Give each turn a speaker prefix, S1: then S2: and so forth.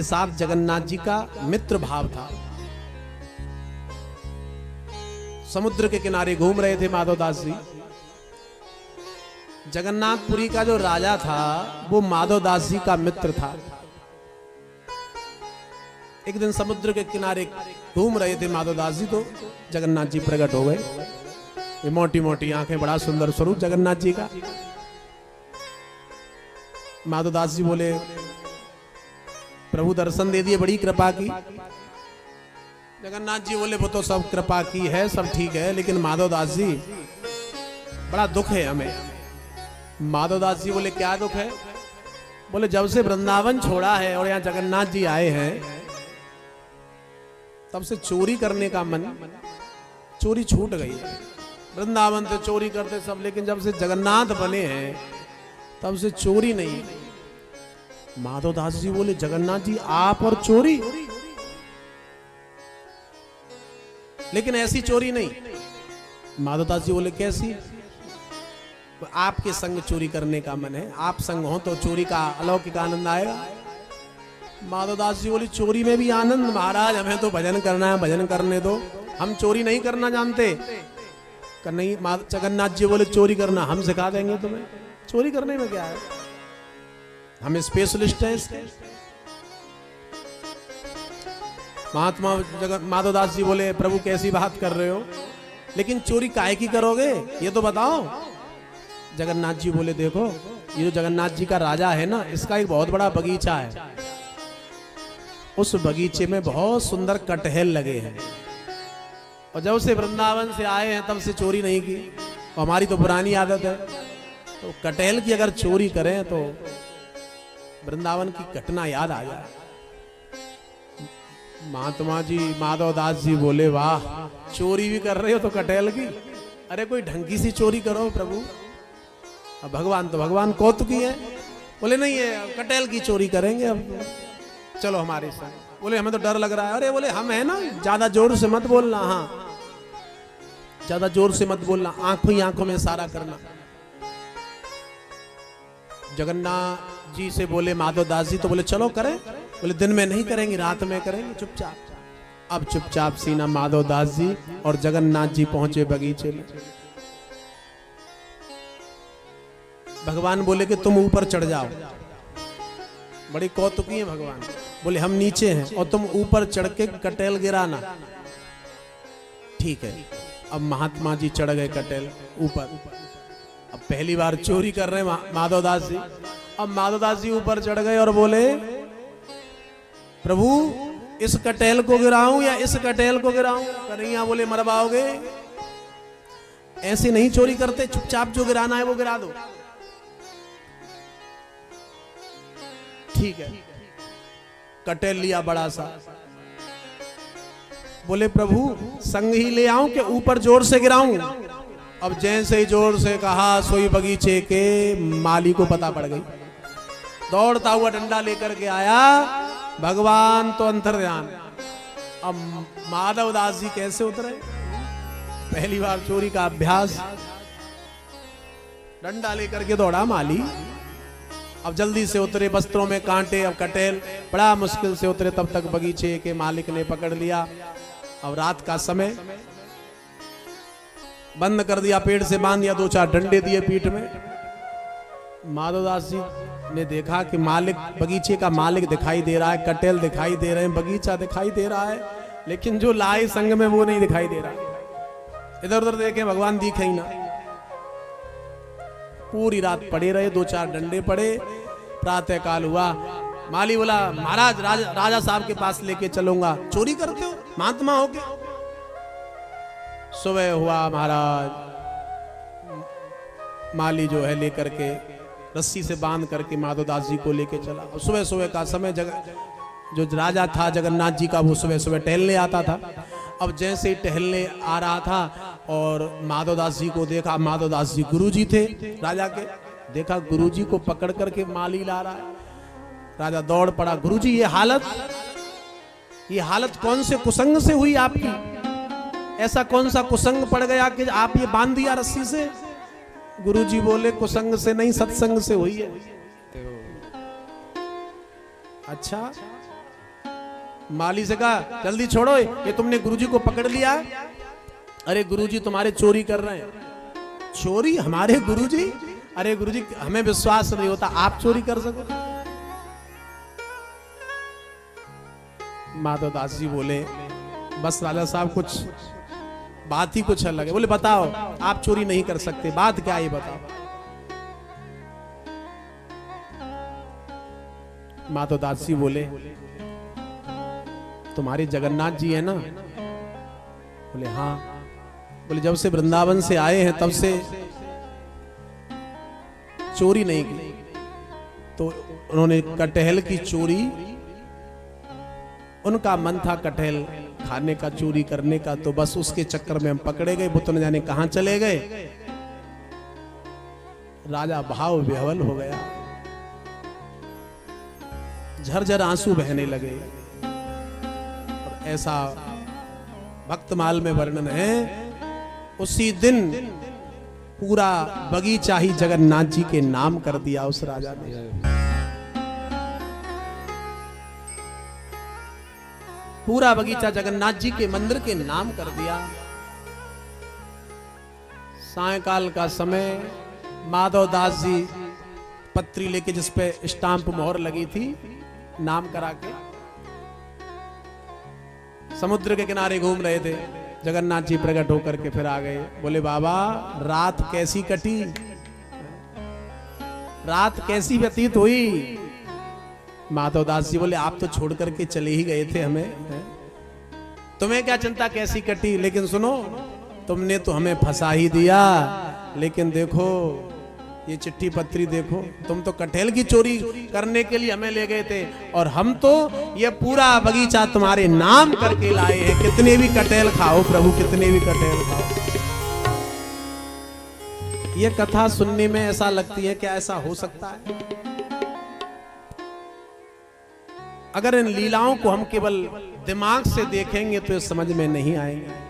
S1: साथ जगन्नाथ जी का मित्र भाव था। समुद्र के किनारे घूम रहे थे माधवदास जी। जगन्नाथपुरी का जो राजा था वो माधवदास जी का मित्र था। एक दिन समुद्र के किनारे घूम रहे थे माधवदास जी, तो जगन्नाथ जी प्रकट हो गए। ये मोटी मोटी आंखें, बड़ा सुंदर स्वरूप जगन्नाथ जी का। माधवदास जी बोले, प्रभु दर्शन दे दिए, बड़ी कृपा की। जगन्नाथ जी बोले, वो तो सब कृपा की है, सब ठीक है, लेकिन माधवदास जी बड़ा दुख है हमें। माधवदास जी बोले, क्या दुख है? बोले, जब से वृंदावन छोड़ा है और यहाँ जगन्नाथ जी आए हैं तब से चोरी करने का मन, चोरी छूट गई है। वृंदावन से चोरी करते सब, लेकिन जब से जगन्नाथ बने हैं तब से चोरी नहीं। माधवदास जी बोले, जगन्नाथ जी आप और चोरी? लेकिन ऐसी चोरी नहीं। माधवदास जी बोले, कैसी? आपके संग चोरी करने का मन है, आप संग हो तो चोरी का अलौकिक आनंद आएगा। माधवदास जी बोली, चोरी में भी आनंद? महाराज हमें तो भजन करना है, भजन करने दो, हम चोरी नहीं करना जानते। नहीं। जगन्नाथ जी बोले, चोरी करना हम सिखा देंगे तुम्हें, चोरी करने में क्या है, हम स्पेशलिस्ट हैं इसके। महात्मा माधवदास जी बोले, प्रभु कैसी बात कर रहे हो, लेकिन चोरी काहे की करोगे ये तो बताओ। जगन्नाथ जी बोले, देखो ये जो जगन्नाथ जी का राजा है ना, इसका एक बहुत बड़ा बगीचा है। उस बगीचे में बहुत सुंदर कटहल लगे हैं, और जब से वृंदावन से आए हैं तब से चोरी नहीं की। हमारी तो पुरानी आदत है, तो कटहल की अगर चोरी करें तो वृंदावन की घटना याद आ जाए। महात्मा जी माधवदास जी बोले, वाह, चोरी भी कर रहे हो तो कटहल की? अरे कोई ढंगी सी चोरी करो प्रभु। अब भगवान तो भगवान कौतुकी है। बोले, नहीं है कटहल की चोरी करेंगे, अब चलो हमारे साथ। बोले, हमें तो डर लग रहा है। अरे बोले, हम है ना, ज्यादा जोर से मत बोलना, हाँ ज्यादा जोर से मत बोलना, आंखों ही आंखों में सारा करना। जगन्नाथ जी से बोले माधवदास जी, तो बोले चलो करें। बोले, दिन में नहीं करेंगे, रात में करेंगे चुपचाप। अब चुपचाप सीना माधवदास जी और जगन्नाथ जी पहुंचे बगीचे में। भगवान बोले कि तुम ऊपर चढ़ जाओ। बड़ी कौतुकी है भगवान। बोले, हम नीचे हैं और तुम ऊपर चढ़ के कटहल गिराना। ठीक है। अब महात्मा जी चढ़ गए कटहल ऊपर। अब पहली बार चोरी कर रहे हैं माधवदास जी। अब माधवदास जी ऊपर चढ़ गए और बोले, प्रभु इस कटहल को गिराऊं या इस कटहल को गिराऊं? कन्हैया बोले, मरवाओगे, ऐसे नहीं चोरी करते, चुपचाप जो गिराना है वो गिरा दो। ठीक है। कटहल लिया बड़ा सा। बोले, प्रभु संग ही ले आऊं कि ऊपर जोर से गिराऊं? अब जैसे ही जोर से कहा, सोई बगीचे के माली को पता पड़ गई। दौड़ता हुआ डंडा लेकर के आया। भगवान तो अंतर्यान। अब माधवदास जी कैसे उतरे? पहली बार चोरी का अभ्यास। डंडा लेकर के दौड़ा माली। अब जल्दी से उतरे, वस्त्रों में कांटे। अब कटहल बड़ा मुश्किल से उतरे, तब तक बगीचे के मालिक ने पकड़ लिया। अब रात का समय, बंद कर दिया, पेड़ से बांध दिया, 2-4 डंडे दिए पीठ में। माधवदास जी ने देखा कि मालिक, बगीचे का मालिक दिखाई दे रहा है, कटहल दिखाई दे रहे हैं, बगीचा दिखाई दे रहा है, लेकिन जो लाए संग में वो नहीं दिखाई दे रहा। इधर उधर देखे, भगवान दिखे ही ना। पूरी रात पड़े रहे, 2-4 डंडे पड़े। प्रातः काल हुआ। माली बोला, महाराज राजा साहब के पास लेके चलूंगा। चोरी करते हो महात्मा हो के? सुबह हुआ, महाराज माली जो है लेकर के रस्सी से बांध करके माधवदास जी को लेके चला। और सुबह सुबह का समय, जो राजा था जगन्नाथ जी का, वो सुबह सुबह टहलने आता था। अब जैसे ही टहलने आ रहा था और माधवदास जी को देखा, माधवदास जी गुरुजी थे राजा के, देखा गुरुजी को पकड़ करके माली ला रहा है। राजा दौड़ पड़ा, गुरुजी ये हालत कौन से कुसंग से हुई आपकी? ऐसा कौन सा कुसंग पड़ गया कि आप ये बांध दिया रस्सी से? गुरुजी बोले, कुसंग से नहीं, सत्संग से हुई है। अच्छा, माली से कहा जल्दी छोड़ो, ये तुमने गुरुजी को पकड़ लिया। अरे गुरुजी तुम्हारे चोरी कर रहे हैं। चोरी हमारे गुरुजी? अरे गुरुजी हमें विश्वास नहीं होता आप चोरी कर सको। माधवदास जी बोले बस राजा साहब कुछ बात ही कुछ अलग है। बोले बताओ, आप चोरी नहीं कर सकते, बात क्या है बताओ। माधवदास जी बोले तुम्हारे जगन्नाथ जी है ना? बोले हाँ। बोले जब से वृंदावन से आए हैं तब से चोरी नहीं की। तो उन्होंने कटहल की चोरी, उनका मन था कटहल खाने का, चोरी करने का, तो बस उसके चक्कर में हम पकड़े गए। वो तो न जाने कहां चले गए। राजा भाव विह्वल हो गया, झरझर आंसू बहने लगे। और ऐसा भक्तमाल में वर्णन है, उसी दिन पूरा बगीचा ही जगन्नाथ जी के नाम कर दिया उस राजा ने। पूरा बगीचा जगन्नाथ जी के मंदिर के नाम कर दिया। सायंकाल का समय माधवदास जी पत्री लेके, जिस पे स्टाम्प मोहर लगी थी नाम करा के, समुद्र के किनारे घूम रहे थे। जगन्नाथ जी प्रकट होकर के फिर आ गए। बोले बाबा रात कैसी कटी, रात कैसी व्यतीत हुई? माधवदास जी बोले आप तो छोड़ करके चले ही गए थे हमें, तुम्हें क्या चिंता कैसी कटी। लेकिन सुनो, तुमने तो हमें फंसा ही दिया। लेकिन देखो ये चिट्ठी पत्री देखो, तुम तो कटहल की चोरी करने के लिए हमें ले गए थे, और हम तो ये पूरा बगीचा तुम्हारे नाम करके लाए हैं। कितने भी कटहल खाओ प्रभु, कितने भी कटहल खाओ। ये कथा सुनने में ऐसा लगती है, क्या ऐसा हो सकता है? अगर इन लीलाओं को हम केवल दिमाग से देखेंगे तो ये समझ में नहीं आएंगे।